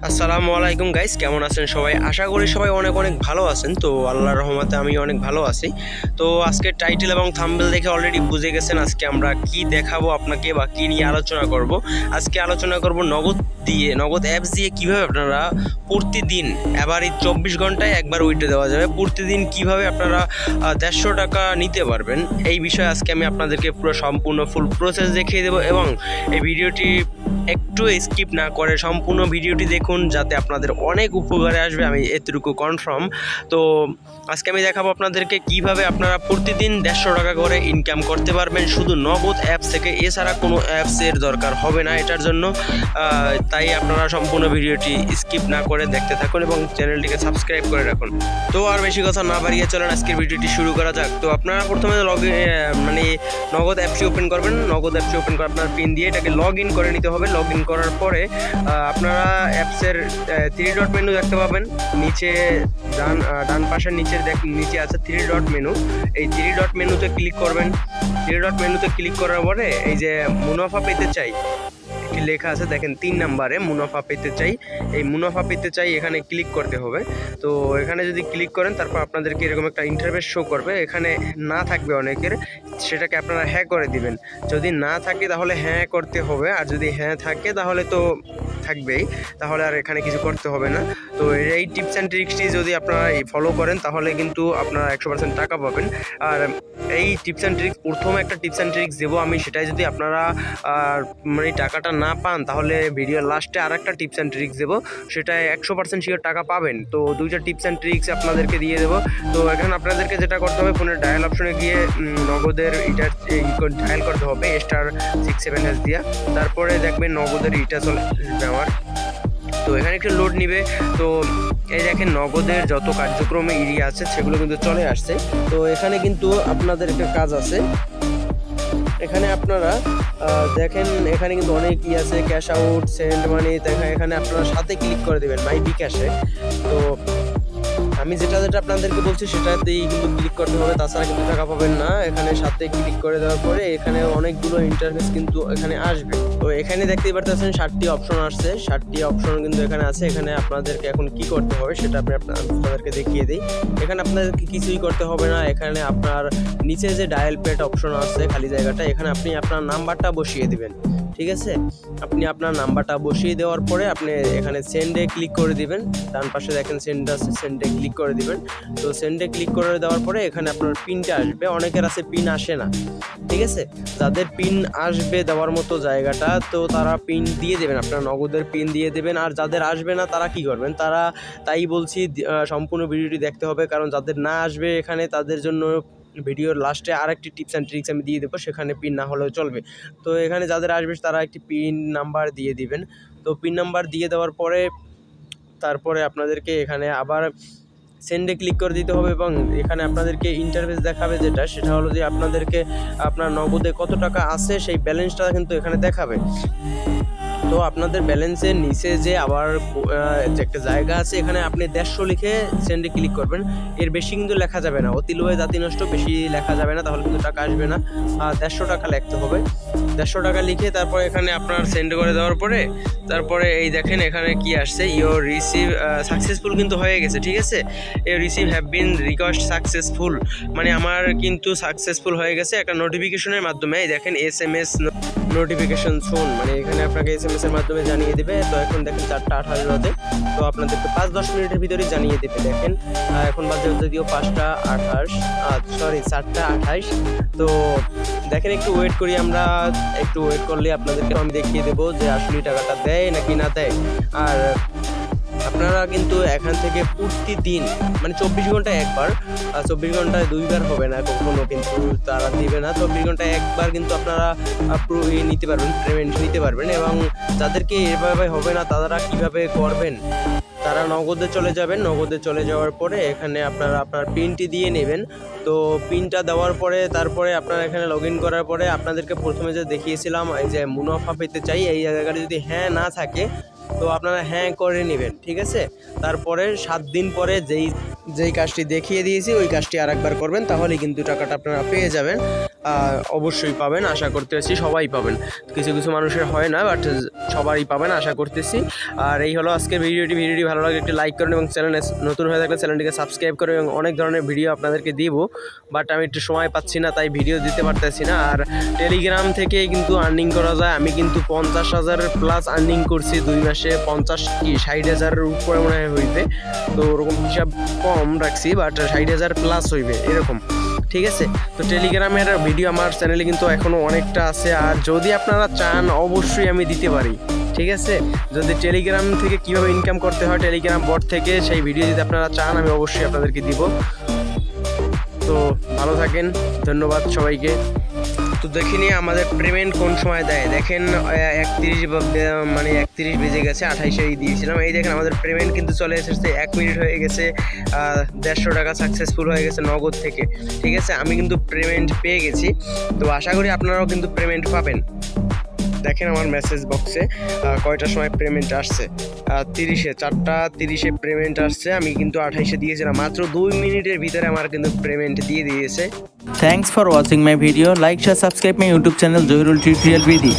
আসসালামু আলাইকুম গাইস, কেমন আছেন সবাই? আশা করি সবাই অনেক অনেক ভালো আছেন। তো আল্লাহর রহমতে আমি অনেক ভালো আছি। তো আজকে টাইটেল এবং থাম্বনেল দেখে অলরেডি বুঝে গেছেন আজকে আমরা কি দেখাবো আপনাকে বা কি নিয়ে আলোচনা করব। আজকে আলোচনা করব নগদ অ্যাপস দিয়ে কিভাবে আপনারা প্রতিদিন এভারেজ 24 ঘন্টায় একবার উইথড্র দেওয়া যাবে, প্রতিদিন কিভাবে আপনারা 150 টাকা নিতে পারবেন, এই বিষয়ে আজকে আমি আপনাদেরকে পুরো সম্পূর্ণ ফুল প্রসেস দেখিয়ে দেবো। এবং এই ভিডিওটি একটু স্কিপ না করে সম্পূর্ণ ভিডিওটি দেখুন, যাতে আপনাদের অনেক উপকারে আসবে, আমি এতটুকু কনফার্ম। তো আজকে আমি দেখাবো আপনাদেরকে কিভাবে আপনারা প্রতিদিন 150 টাকা করে ইনকাম করতে পারবেন শুধু নগদ অ্যাপস থেকে। এছাড়া কোনো অ্যাপসের দরকার হবে না এটার জন্য। তাই আপনারা সম্পূর্ণ ভিডিওটি স্কিপ না করে দেখতে থাকুন এবং চ্যানেলটিকে সাবস্ক্রাইব করে রাখুন। তো আর বেশি কথা না বাড়িয়ে চলেন আজকের ভিডিওটি শুরু করা যাক। তো আপনারা প্রথমে নগদ অ্যাপসটি ওপেন করবেন। নগদ অ্যাপসটি ওপেন করে আপনার পিন দিয়ে এটাকে লগ ইন করে নিতে হবে। লগ ইন করার পরে আপনারা অ্যাপসের 3 ডট মেনু দেখতে পাবেন। নিচে ডান পাশের নিচে আছে 3 ডট মেনু। এই 3 ডট মেনুতে ক্লিক করবেন। 3 ডট মেনুতে ক্লিক করার পরে এই যে মুনাফা পেতে চাই একটি লেখা আছে, দেখেন 3 নম্বরে মুনাফা পেতে চাই। এই মুনাফা পেতে চাই এখানে ক্লিক করতে হবে। তো এখানে যদি ক্লিক করেন তারপর আপনাদেরকে এরকম একটা ইন্টারফেস শো করবে। এখানে না থাকবে অনেকের, সেটাকে আপনারা হ্যাঁ করে দিবেন। যদি না থাকে তাহলে হ্যাঁ করতে হবে, আর যদি হ্যাঁ থাকে তাহলে তো থাকবেই, তাহলে আর এখানে কিছু করতে হবে না। তো এই টিপস অ্যান্ড ট্রিক্সটি যদি আপনারা ফলো করেন তাহলে কিন্তু আপনারা 100% টাকা পাবেন। আর এই টিপস অ্যান্ড ট্রিক্স, প্রথম একটা টিপস অ্যান্ড ট্রিক্স দেবো আমি, সেটাই যদি আপনারা টাকাটা না পান তাহলে ভিডিওর লাস্টে আর একটা টিপস অ্যান্ড ট্রিক্স দেবো, সেটাই 100% শিওর টাকা পাবেন। তো দুইটা টিপস অ্যান্ড ট্রিক্স আপনাদেরকে দিয়ে দেবো। তো এখন আপনাদেরকে যেটা করতে হবে, ফোনের ডায়াল অপশনে গিয়ে নগদের ডায়াল করতে হবে *67# দিয়া। তারপরে দেখবেন নগদের চলে আসবে আমার। তো এখানে একটু লোড নিবে। তো এই দেখেন নগদের যত কার্যক্রমে এরিয়া আছে সেগুলো কিন্তু চলে আসছে। তো এখানে কিন্তু আপনাদের একটা কাজ আছে। এখানে আপনারা দেখেন এখানে কিন্তু অনেক আছে, ক্যাশ আউট, সেন্ড মানি। এখানে আপনারা সাথে ক্লিক করে দেবেন মাই বিকাশে। তো আমি যেটা আপনাদেরকে বলছি সেটাতেই কিন্তু ক্লিক করতে হবে, তাছাড়া কিন্তু টাকা পাবেন না। এখানে সাথে ক্লিক করে দেওয়ার পরে এখানে অনেকগুলো ইন্টারফেস কিন্তু এখানে আসবে। তো এখানে দেখতেই পারতেছেন 7টি অপশন আসছে, 7টি অপশন কিন্তু এখানে আছে। এখানে আপনাদেরকে এখন কি করতে হবে সেটা আপনাদেরকে দেখিয়ে দিই। এখানে আপনাদেরকে কিছুই করতে হবে না। এখানে আপনার নিচে যে ডায়াল প্যাড অপশন আছে খালি জায়গাটা, এখানে আপনি আপনার নাম্বারটা বসিয়ে দিবেন। ঠিক আছে, আপনি আপনার নাম্বারটা বসিয়ে দেওয়ার পরে আপনি এখানে সেন্ডে ক্লিক করে দিবেন। ডান পাশে দেখেন সেন্ড আছে, সেন্ডে ক্লিক করে দিবেন। তো সেন্ডে ক্লিক করে দেওয়ার পরে এখানে আপনার পিনটা আসবে। অনেকের আছে পিন আসে না, ঠিক আছে। যাদের পিন আসবে দেওয়ার মতো জায়গাটা, তো তারা পিন দিয়ে দেবেন, আপনার নগদের পিন দিয়ে দেবেন। আর যাদের আসবে না তারা কি করবেন, তারা তাই বলছি সম্পূর্ণ ভিডিওটি দেখতে হবে, কারণ যাদের না আসবে এখানে তাদের জন্য ভিডিওর লাস্টে আরেকটি টিপস অ্যান্ড ট্রিক্স আমি দিয়ে দেবো, সেখানে পিন না হলেও চলবে। তো এখানে যাদের আসবে তারা একটি পিন নাম্বার দিয়ে দিবেন। তো পিন নাম্বার দিয়ে দেওয়ার পরে তারপরে আপনাদেরকে এখানে আবার সেন্ডে ক্লিক করে দিতে হবে এবং এখানে আপনাদেরকে ইন্টারফেস দেখাবে, সেটা হলো যে আপনাদেরকে আপনার নগদে কত টাকা আছে সেই ব্যালেন্সটা কিন্তু এখানে দেখাবে। তো আপনাদের ব্যালেন্সের নিচে যে আবার যে একটা জায়গা আছে, এখানে আপনি 150 লিখে সেন্ডে ক্লিক করবেন। এর বেশি কিন্তু লেখা যাবে না, অতি লোভে জাতি নষ্ট, বেশি লেখা যাবে না, তাহলে কিন্তু টাকা আসবে না। 150 টাকা লিখতে হবে। 150 টাকা লিখে তারপরে এখানে আপনার সেন্ড করে দেওয়ার পরে তারপরে এই দেখেন এখানে কি আসছে, ইউর রিসিভ সাকসেসফুল কিন্তু হয়ে গেছে। ঠিক আছে, your receive have been request successful, মানে আমার কিন্তু সাকসেসফুল হয়ে গেছে একটা নোটিফিকেশনের মাধ্যমে। এই দেখেন SMS নোটিফিকেশন শুন, মানে এখানে আপনাকে SMS এর মাধ্যমে জানিয়ে দেবে। তো এখন দেখেন 4:28 বাজে, তো আপনাদেরকে 5-10 মিনিটের ভিতরেই জানিয়ে দেবে। দেখেন এখন বাজে যদিও 4:28। তো দেখেন একটু ওয়েট করি আমরা, একটু ওয়েট করলে আপনাদেরকে আমি দেখিয়ে দেবো যে আসলে টাকাটা দেয় নাকি না দেয়। আর আপনারা কিন্তু এখান থেকে প্রতিদিন মানে 24 ঘন্টায় একবার, 24 ঘন্টায় 2বার হবে না কখনো, কিন্তু তারা দিবে না। 24 ঘন্টায় একবার কিন্তু আপনারা নিতে পারবেন, পেমেন্ট নিতে পারবেন। এবং যাদেরকে এভাবে হবে না তারা কিভাবে করবেন, তারা নগদে চলে যাবেন। নগদে চলে যাওয়ার পরে এখানে আপনারা আপনার পিনটি দিয়ে নেবেন। তো পিনটা দেওয়ার পরে তারপরে আপনারা এখানে লগ ইন করার পরে আপনাদেরকে প্রথমে যে দেখিয়েছিলাম এই যে মুনাফা পেতে চাই, এই জায়গাটা যদি হ্যাঁ না থাকে তো আপনারা হ্যাঁ করে নেবেন। ঠিক আছে, তারপরে 7 দিন পরে যেই কাজটি দেখিয়ে দিয়েছি ওই কাজটি আরেকবার করবেন, তাহলে কিন্তু টাকাটা আপনারা পেয়ে যাবেন। অবশ্যই পাবেন, আশা করতেছি সবাই পাবেন। কিছু কিছু মানুষের হয় না, বাট সবারই পাবেন আশা করতেছি। আর এই হলো আজকের ভিডিওটি ভালো লাগে একটি লাইক করুন এবং চ্যানেলে নতুন হয়ে থাকলে চ্যানেলটিকে সাবস্ক্রাইব করুন। এবং অনেক ধরনের ভিডিও আপনাদেরকে দিব, বাট আমি একটু সময় পাচ্ছি না, তাই ভিডিও দিতে পারতেছি না। আর টেলিগ্রাম থেকে কিন্তু আর্নিং করা যায়। আমি কিন্তু 50,000 প্লাস আর্নিং করছি 2 মাসে। 60,000-60,000-এর উপরে মনে হয় হইবে, তো ওরকম হিসাব কম রাখছি, বাট 60,000 প্লাস হইবে এরকম, ঠিক আছে। তো টেলিগ্রামের ভিডিও আমার চ্যানেলে কিন্তু এখনও অনেকটা আছে, আর যদি আপনারা চান অবশ্যই আমি দিতে পারি, ঠিক আছে। যদি টেলিগ্রাম থেকে কীভাবে ইনকাম করতে হয় টেলিগ্রাম বট থেকে, সেই ভিডিও যদি আপনারা চান আমি অবশ্যই আপনাদেরকে দিব। তো ভালো থাকেন, ধন্যবাদ সবাইকে। তো দেখিনি আমাদের পেমেন্ট কোন সময় দেয়, দেখেন 31 বেজে গেছে, 28 দিয়েছিলাম। এই দেখেন আমাদের পেমেন্ট কিন্তু চলে এসেছে, 1 মিনিট হয়ে গেছে, 150 টাকা সাকসেসফুল হয়ে গেছে নগদ থেকে, ঠিক আছে। আমি কিন্তু পেমেন্ট পেয়ে গেছি, তো আশা করি আপনারাও কিন্তু পেমেন্ট পাবেন। দেখেন আমার মেসেজ বক্সে কয়টার সময় পেমেন্ট আসছে, 4:30 পেমেন্ট আসছে। আমি কিন্তু 28 দিয়েছিলাম, মাত্র 2 মিনিটের ভিতরে আমার কিন্তু পেমেন্ট দিয়ে দিয়েছে। Thanks for watching my video. Like, share, subscribe my YouTube channel Zohirul Tutorial Vidi.